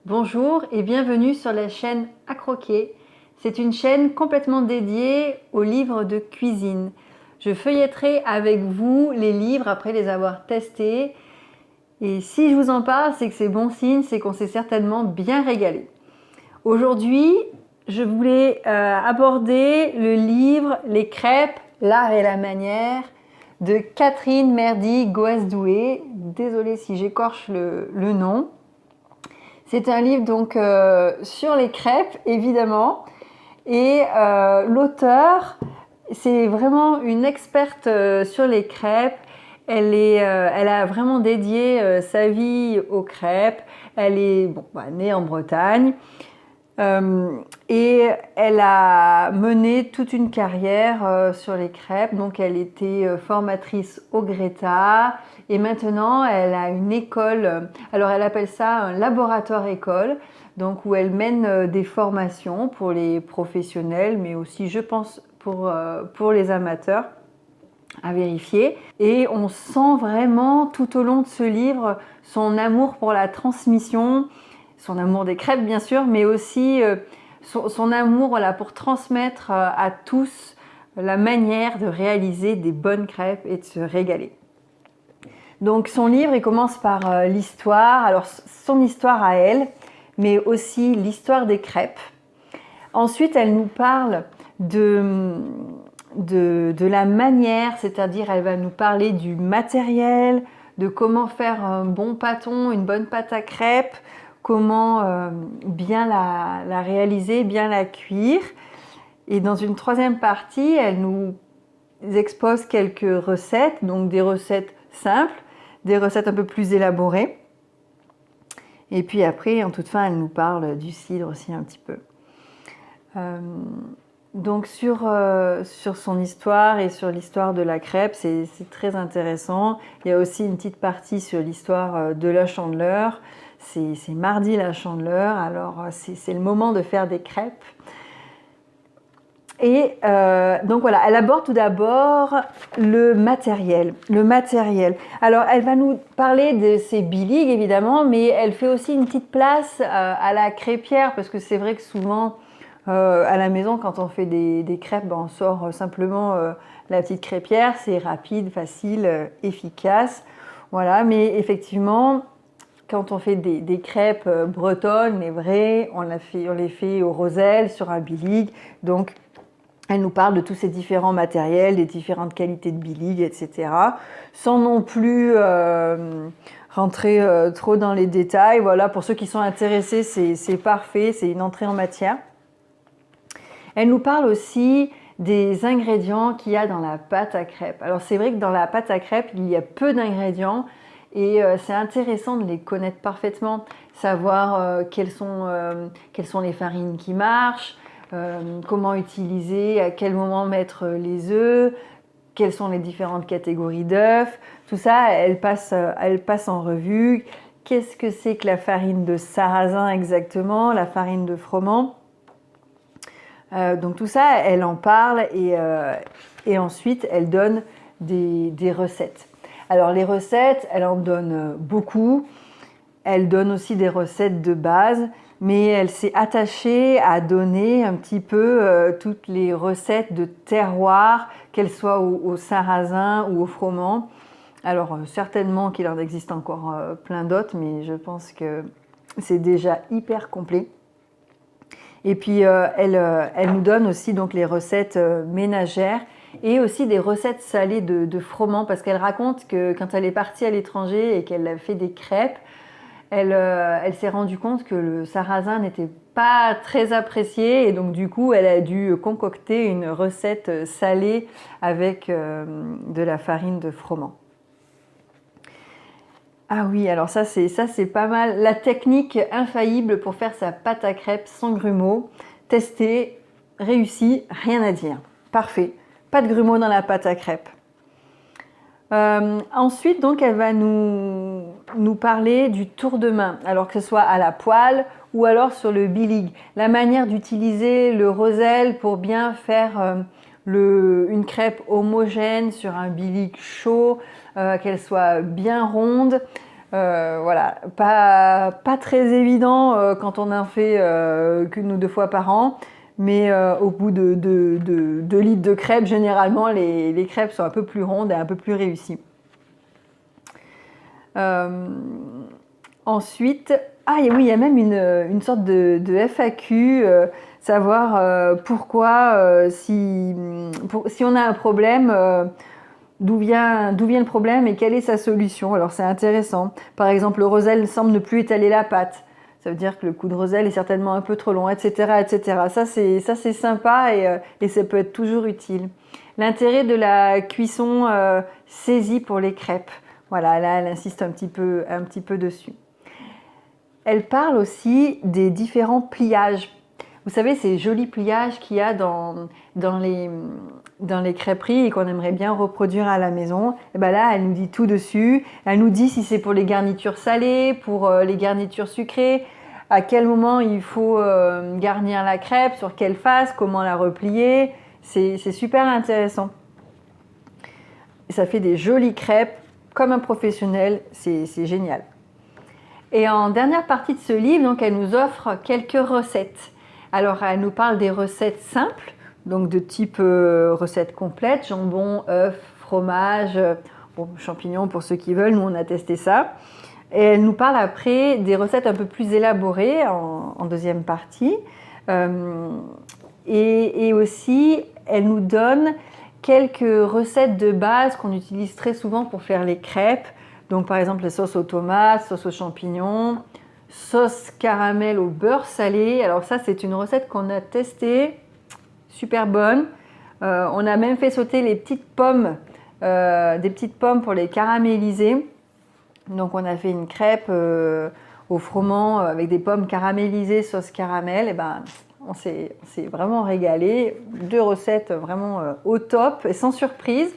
Bonjour et bienvenue sur la chaîne À Croquer. C'est une chaîne complètement dédiée aux livres de cuisine. Je feuilletterai avec vous les livres après les avoir testés. Et si je vous en parle, c'est que c'est bon signe, c'est qu'on s'est certainement bien régalé. Aujourd'hui, je voulais aborder le livre Les crêpes, l'art et la manière de Catherine Merdy-Goasdoué. Désolée si j'écorche le nom. C'est un livre donc sur les crêpes, évidemment. Et l'auteur, c'est vraiment une experte sur les crêpes. Elle a vraiment dédié sa vie aux crêpes. Elle est née en Bretagne. Et elle a mené toute une carrière sur les crêpes. Donc elle était formatrice au Greta et maintenant elle a une école. Alors elle appelle ça un laboratoire école, donc où elle mène des formations pour les professionnels, mais aussi je pense pour les amateurs à vérifier. Et on sent vraiment tout au long de ce livre son amour pour la transmission, son amour des crêpes bien sûr, mais aussi son amour pour transmettre à tous la manière de réaliser des bonnes crêpes et de se régaler. Donc son livre, il commence par l'histoire, alors son histoire à elle, mais aussi l'histoire des crêpes. Ensuite, elle nous parle de la manière, c'est-à-dire elle va nous parler du matériel, de comment faire un bon pâton, une bonne pâte à crêpes, comment bien la réaliser, bien la cuire. Et dans une troisième partie, elle nous expose quelques recettes, donc des recettes simples, des recettes un peu plus élaborées. Et puis après, en toute fin, elle nous parle du cidre aussi un petit peu. Donc sur son histoire et sur l'histoire de la crêpe, c'est très intéressant. Il y a aussi une petite partie sur l'histoire de la Chandeleur. C'est mardi la Chandeleur, alors c'est le moment de faire des crêpes. Et donc voilà, elle aborde tout d'abord le matériel. Alors elle va nous parler de ses biligues évidemment, mais elle fait aussi une petite place à la crêpière parce que c'est vrai que souvent à la maison, quand on fait des crêpes, on sort simplement la petite crêpière. C'est rapide, facile, efficace. Voilà, mais effectivement, quand on fait des crêpes bretonnes, les vraies, on les fait au roselle sur un biligue. Donc, elle nous parle de tous ces différents matériels, des différentes qualités de biligue, etc. Sans non plus rentrer trop dans les détails. Voilà, pour ceux qui sont intéressés, c'est parfait, c'est une entrée en matière. Elle nous parle aussi des ingrédients qu'il y a dans la pâte à crêpes. Alors c'est vrai que dans la pâte à crêpes, il y a peu d'ingrédients et c'est intéressant de les connaître parfaitement, savoir quelles sont les farines qui marchent, comment utiliser, à quel moment mettre les œufs, quelles sont les différentes catégories d'œufs. Tout ça, elle passe en revue. Qu'est-ce que c'est que la farine de sarrasin exactement, la farine de froment? Donc tout ça, elle en parle et ensuite elle donne des recettes. Alors les recettes, elle en donne beaucoup. Elle donne aussi des recettes de base, mais elle s'est attachée à donner un petit peu toutes les recettes de terroir, qu'elles soient au sarrasin ou au froment. Alors certainement qu'il en existe encore plein d'autres, mais je pense que c'est déjà hyper complet. Et puis elle nous donne aussi donc les recettes ménagères et aussi des recettes salées de froment parce qu'elle raconte que quand elle est partie à l'étranger et qu'elle a fait des crêpes, elle s'est rendue compte que le sarrasin n'était pas très apprécié et donc du coup elle a dû concocter une recette salée avec de la farine de froment. Ah oui, alors ça c'est pas mal. La technique infaillible pour faire sa pâte à crêpes sans grumeaux. Testé, réussi, rien à dire. Parfait. Pas de grumeaux dans la pâte à crêpes. Ensuite, donc, elle va nous parler du tour de main, alors que ce soit à la poêle ou alors sur le biligue. La manière d'utiliser le roselle pour bien faire une crêpe homogène sur un biligue chaud, qu'elle soit bien ronde. Voilà, pas très évident quand on en fait qu'une ou deux fois par an, mais au bout de 2 litres de crêpes, généralement, les crêpes sont un peu plus rondes et un peu plus réussies. Ensuite, oui, il y a même une sorte de FAQ, savoir pourquoi, si on a un problème, d'où vient le problème et quelle est sa solution. Alors c'est intéressant. Par exemple, le roselle semble ne plus étaler la pâte. Ça veut dire que le coup de roselle est certainement un peu trop long, etc., etc. Ça c'est sympa et ça peut être toujours utile. L'intérêt de la cuisson saisie pour les crêpes. Voilà, là elle insiste un petit peu dessus. Elle parle aussi des différents pliages. Vous savez, ces jolis pliages qu'il y a dans les crêperies et qu'on aimerait bien reproduire à la maison. Et ben là, elle nous dit tout dessus. Elle nous dit si c'est pour les garnitures salées, pour les garnitures sucrées, à quel moment il faut garnir la crêpe, sur quelle face, comment la replier. C'est super intéressant. Ça fait des jolies crêpes comme un professionnel, c'est génial. Et en dernière partie de ce livre, donc, elle nous offre quelques recettes. Alors, elle nous parle des recettes simples, donc de type recettes complètes, jambon, œufs, fromage, champignons pour ceux qui veulent, nous on a testé ça. Et elle nous parle après des recettes un peu plus élaborées en deuxième partie. Et aussi, elle nous donne quelques recettes de base qu'on utilise très souvent pour faire les crêpes. Donc par exemple les sauces aux tomates, sauce aux champignons, sauce caramel au beurre salé. Alors ça c'est une recette qu'on a testée, super bonne. On a même fait sauter les petites pommes, des petites pommes pour les caraméliser. Donc on a fait une crêpe au froment avec des pommes caramélisées, sauce caramel. Et ben on s'est vraiment régalé. 2 recettes vraiment au top et sans surprise.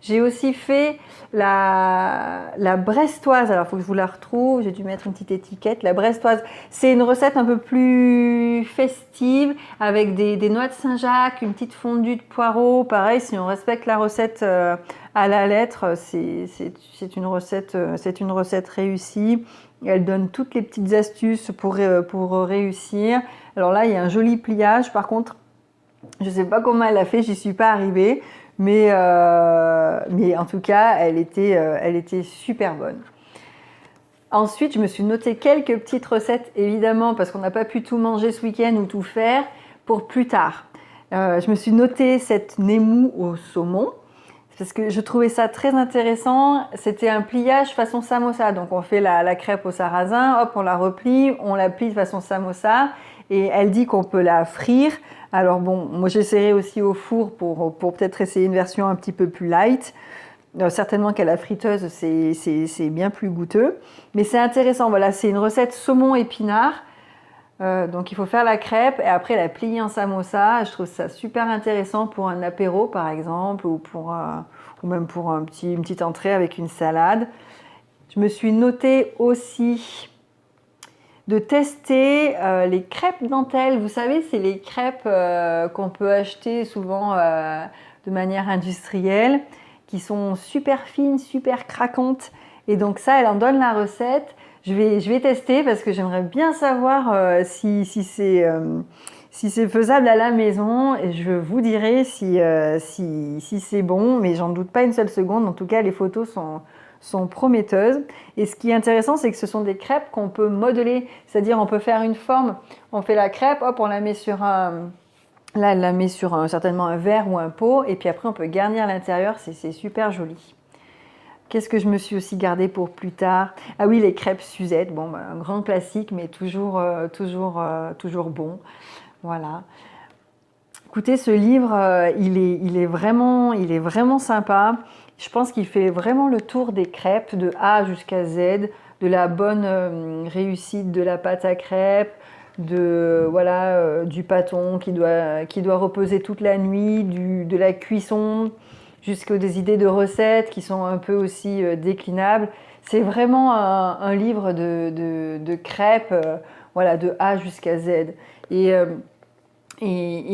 J'ai aussi fait la brestoise. Alors, il faut que je vous la retrouve. J'ai dû mettre une petite étiquette. La brestoise, c'est une recette un peu plus festive avec des noix de Saint-Jacques, une petite fondue de poireaux. Pareil, si on respecte la recette à la lettre, c'est une recette réussie. Elle donne toutes les petites astuces pour réussir. Alors là, il y a un joli pliage. Par contre, je ne sais pas comment elle a fait, j'y suis pas arrivée. Mais en tout cas, elle était super bonne. Ensuite, je me suis noté quelques petites recettes, évidemment, parce qu'on n'a pas pu tout manger ce week-end ou tout faire, pour plus tard. Je me suis noté cette némou au saumon, parce que je trouvais ça très intéressant. C'était un pliage façon samosa. Donc, on fait la crêpe au sarrasin, hop, on la replie, on la plie de façon samosa. Et elle dit qu'on peut la frire. Alors bon, moi j'essaierai aussi au four pour peut-être essayer une version un petit peu plus light. Certainement qu'à la friteuse, c'est bien plus goûteux. Mais c'est intéressant, voilà, c'est une recette saumon épinard. Donc il faut faire la crêpe et après la plier en samosa. Je trouve ça super intéressant pour un apéro par exemple ou même pour une petite entrée avec une salade. Je me suis notée aussi de tester les crêpes dentelles. Vous savez, c'est les crêpes qu'on peut acheter souvent de manière industrielle, qui sont super fines, super craquantes. Et donc ça, elle en donne la recette. Je vais tester parce que j'aimerais bien savoir si c'est faisable à la maison. Et je vous dirai si c'est bon, mais j'en doute pas une seule seconde. En tout cas, les photos sont prometteuses. Et ce qui est intéressant, c'est que ce sont des crêpes qu'on peut modeler, c'est-à-dire on peut faire une forme, on fait la crêpe, hop, on la met sur certainement un verre ou un pot, et puis après on peut garnir l'intérieur, c'est super joli. Qu'est-ce que je me suis aussi gardé pour plus tard? Ah oui, les crêpes Suzette, bon, un grand classique, mais toujours bon. Voilà. Écoutez, ce livre, il est vraiment sympa. Je pense qu'il fait vraiment le tour des crêpes, de A jusqu'à Z, de la bonne réussite de la pâte à crêpes, du pâton qui doit reposer toute la nuit, de la cuisson, jusqu'aux des idées de recettes qui sont un peu aussi déclinables. C'est vraiment un livre de crêpes, de A jusqu'à Z. Et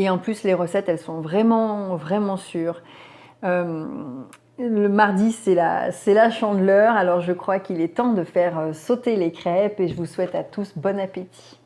en plus, les recettes, elles sont vraiment, vraiment sûres. Le mardi, c'est la chandeleur, alors je crois qu'il est temps de faire sauter les crêpes et je vous souhaite à tous bon appétit.